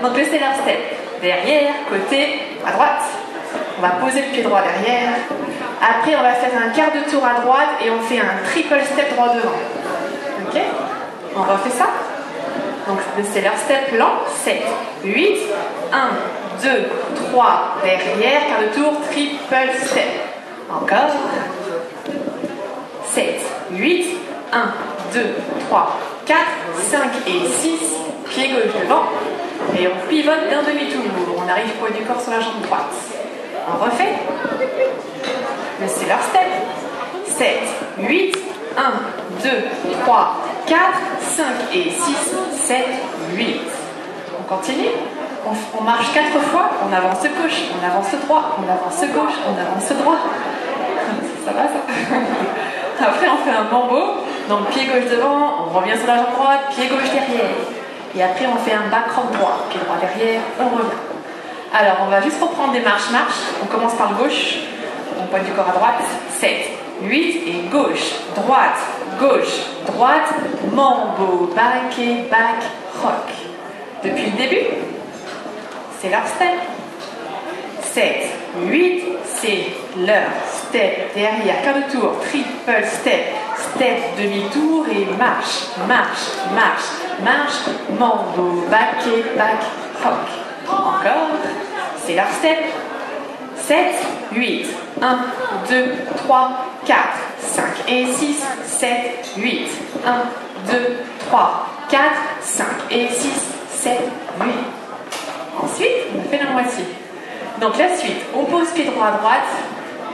Donc le stellar step, derrière, côté, à droite. On va poser le pied droit derrière. Après, on va faire un quart de tour à droite et on fait un triple step droit devant. Ok? On refait ça. Donc le stellar step lent, 7, 8, 1, 2, 3, derrière, quart de tour, triple step. Encore. 7, 8, 1, 2, 3, 4, 5 et 6, pied gauche devant. Et on pivote d'un demi-tour. On arrive poids du corps sur la jambe droite. On refait. Le stellar step. 7, 8, 1, 2, 3, 4, 5 et 6, 7, 8. On continue. On marche 4 fois. On avance gauche, on avance droit, on avance gauche, on avance droit. Ça va ça? Après, on fait un mambo. Donc, pied gauche devant, on revient sur la jambe droite, pied gauche derrière. Et après, on fait un back rock droit, pied droit derrière, on revient. Alors, on va juste reprendre des marches-marches. On commence par le gauche. On pointe du corps à droite. 7, 8 et gauche, droite, mambo, back et back rock. Depuis le début, c'est leur step. 7, 8, c'est leur step derrière, quart de tour, triple step, step, demi-tour et marche, marche, marche, marche, mambo, back et back rock. Encore, c'est leur step. 7, 8, 1, 2, 3, 4, 5 et 6, 7, 8, 1, 2, 3, 4, 5 et 6, 7, 8. Ensuite, on a fait la moitié. Donc la suite, on pose pied droit à droite,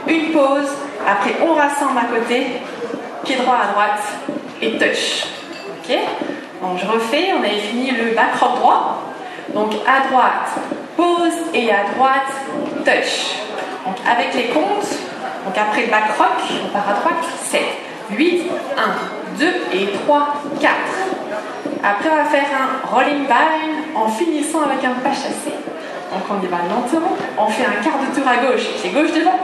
une pause, après on rassemble à côté, pied droit à droite et touch. Ok? Donc je refais, on avait fini le back rock droit. Donc à droite, pause et à droite, touch. Donc avec les comptes, donc après le back rock, on part à droite, 7, 8, 1, 2 et 3, 4. Après on va faire un rolling bind en finissant avec un pas chassé. Donc on y va lentement, on fait un quart de tour à gauche, pied gauche devant,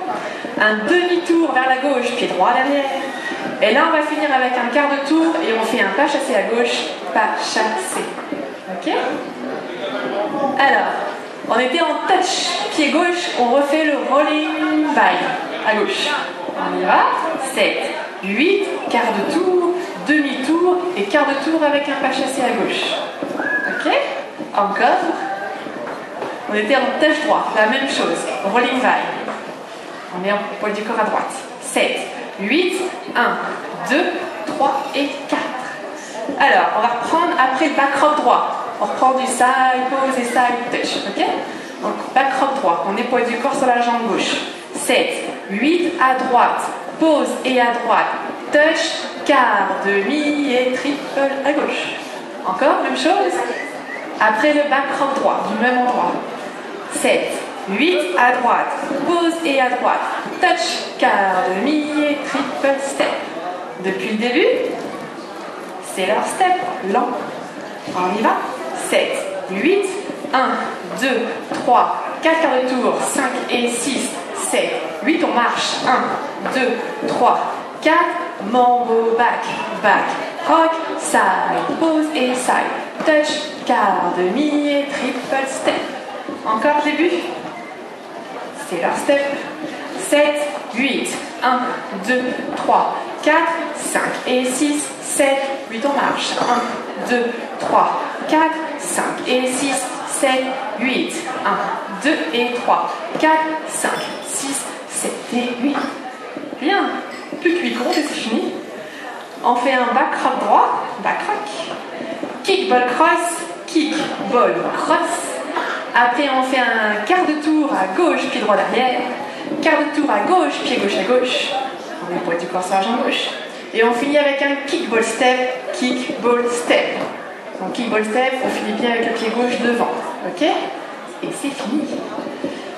un demi-tour vers la gauche, pied droit derrière, et là on va finir avec un quart de tour et on fait un pas chassé à gauche, pas chassé. Ok? Alors, on était en touch, pied gauche, on refait le rolling bind à gauche. On y va, 7, 8, quart de tour, demi-tour et quart de tour avec un pas chassé à gauche. Ok? Encore. On était en touch droit, la même chose. Rolling bind. On est en poids du corps à droite. 7, 8, 1, 2, 3 et 4. Alors, on va reprendre après le back rock droit. On reprend du side, pause et side touch. Ok? Donc, back rock droit. On est poids du corps sur la jambe gauche. 7, 8 à droite. Pause et à droite. Touch, quart, demi et triple à gauche. Encore, même chose. Après le back rock droit, du même endroit. 7, 8 à droite, pause et à droite, touch, quart, demi et triple step. Depuis le début, c'est leur step, lent. On y va. 7, 8, 1, 2, 3, 4 quarts de tour, 5 et 6, 7, 8, on marche. 1, 2, 3, 4, mambo, back, back, rock, side, pause et side, touch, quart, demi et triple step. Encore début. C'est leur step. 7, 8, 1, 2, 3, 4, 5 et 6, 7, 8, on marche. 1, 2, 3, 4, 5 et 6, 7, 8, 1, 2 et 3, 4, 5, 6, 7 et 8. Bien. Plus que 8 comptes et c'est fini. On fait un back rock droit, back rock. Kick, ball, cross, kick, ball, cross. Après, on fait un quart de tour à gauche, pied droit derrière. Quart de tour à gauche, pied gauche à gauche. On met le poids du corps sur la jambe gauche. Et on finit avec un kick, ball, step, kick, ball, step. Donc, kick, ball, step, on finit bien avec le pied gauche devant. Ok? Et c'est fini.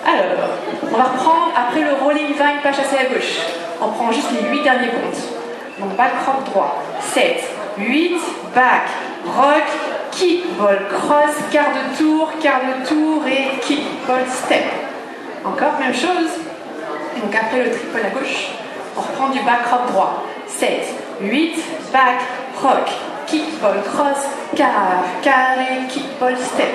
Alors, on va reprendre après le rolling vine, pas chassé à gauche. On prend juste les 8 derniers comptes. Donc, back rock droit. 7, 8, back, rock, kick, ball, cross, quart de tour et kick, ball, step. Encore, même chose. Donc après le triple à gauche, on reprend du back rock droit. 7, 8, back, rock, kick, ball, cross, carré, kick, ball, step.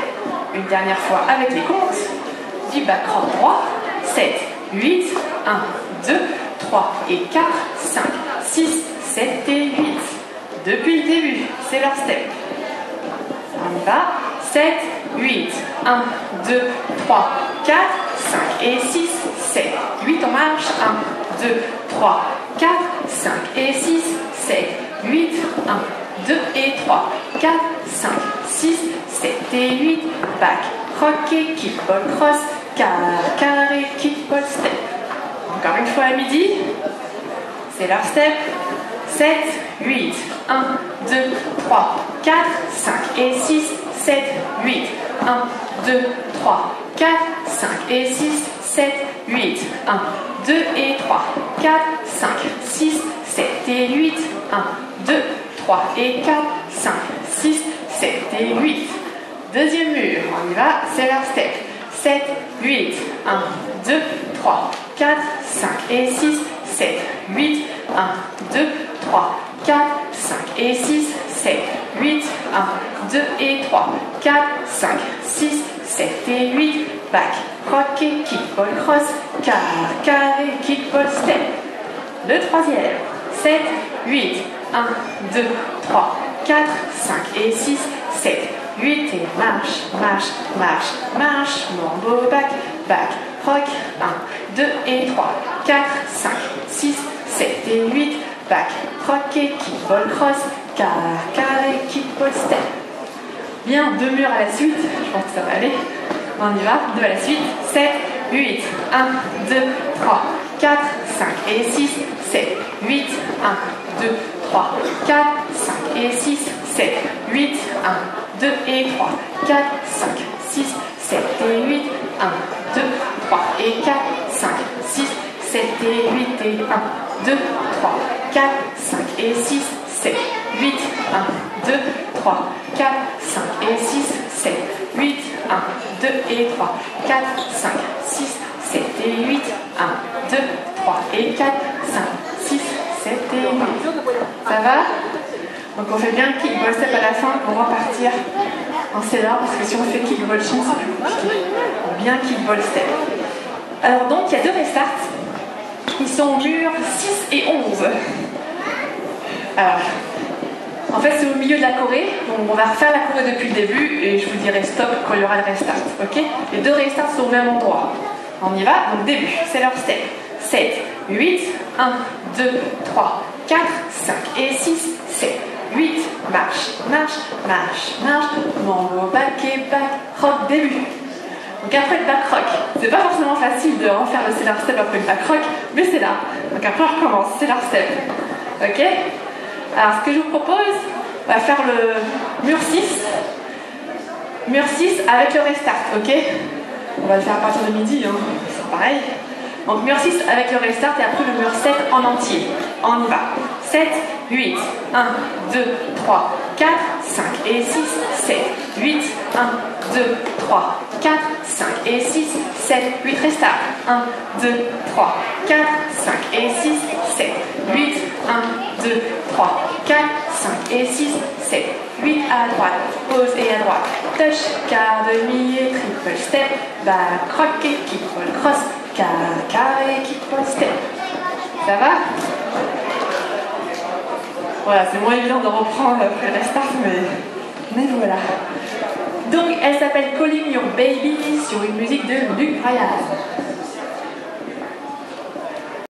Une dernière fois avec les comptes. Du back rock droit. 7, 8, 1, 2, 3 et 4, 5, 6, 7 et 8. Depuis le début, c'est leur step. On y va. 7, 8, 1, 2, 3, 4, 5 et 6, 7, 8, on marche. 1, 2, 3, 4, 5 et 6, 7, 8, 1, 2 et 3, 4, 5, 6, 7 et 8, back, rock et kick, ball cross, carré, kick, ball step. Encore une fois à midi, c'est leur step. 7, 8, 1, 2, 3, 4, 5 et 6, 7, 8, 1, 2, 3, 4, 5 et 6, 7, 8, 1, 2 et 3, 4, 5, 6, 7 et 8, 1, 2, 3 et 4, 5, 6, 7 et 8. Deuxième mur, on y va, c'est leur step. 7, 8, 1, 2, 3, 4, 5 et 6, 7, 8, 1, 2, 3, 4, 5 et 6, 7, 8, 1, 2 et 3, 4, 5, 6, 7 et 8, back, rock et kick, ball cross, carré, kick, ball step. Le troisième, 7, 8, 1, 2, 3, 4, 5 et 6, 7, 8 et marche, marche, marche, marche, mambo, back, rock, 1, 2 et 3, 4, 5, 6, 7 et 8, back, rock et kick, ball cross, carré, kick, ball step. Bien, 2 murs à la suite, je pense que ça va aller. On y va, 2 à la suite. 7, 8, 1, 2, 3, 4, 5 et 6, 7, 8, 1, 2, 3, 4, 5 et 6, 7, 8, 1, 2 et 3, 4, 5, 6, 7 et 8, 1, 2, 3 et 4, 5, 6, 7 et 8 et 1, 2, 3, 4, 5 et 6, 7, 8, 1, 2, 3, 4, 5 et 6, 7, 8, 1, 2 et 3, 4, 5, 6, 7 et 8, 1, 2, 3 et 4, 5, 6, 7 et 8. Ça va? Donc on fait bien le kick ball step à la fin pour repartir en cédar parce que si on fait kick ball chin c'est plus compliqué. Donc bien kick ball step. Alors donc il y a 2 restarts. Ils sont au mur 6 et 11. Alors, en fait, c'est au milieu de la choré, donc on va refaire la choré depuis le début et je vous dirai stop quand il y aura le restart, ok? Les 2 restarts sont au même endroit. On y va, donc début, c'est leur step. 7, 8, 1, 2, 3, 4, 5 et 6, 7, 8, marche, marche, marche, marche, mambo, back et back, rock, début. Donc après le back rock, c'est pas forcément facile de refaire le cedar step après le back rock, mais c'est là. Donc après on recommence, c'est leur step. Ok? Alors ce que je vous propose, on va faire le mur 6. Mur 6 avec le restart, ok? On va le faire à partir de midi, hein. C'est pareil. Donc mur 6 avec le restart et après le mur 7 en entier. On y va. 7, 8, 1, 2, 3, 4, 5 et 6, 7, 8, 1, 2, 3, 4, 5 et 6, 7, 8, restart. 1, 2, 3, 4, 5 et 6, 7, 8, 1, 2, 3, 4, 5 et 6, 7, 8 à droite, pause et à droite, touch, quart demi et triple step, back, rock et kick, ball cross, carré, kick, ball step. Ça va? Voilà, c'est moins évident de reprendre après le restart, mais voilà. Donc, elle s'appelle Calling Your Baby sur une musique de Luke Bryan.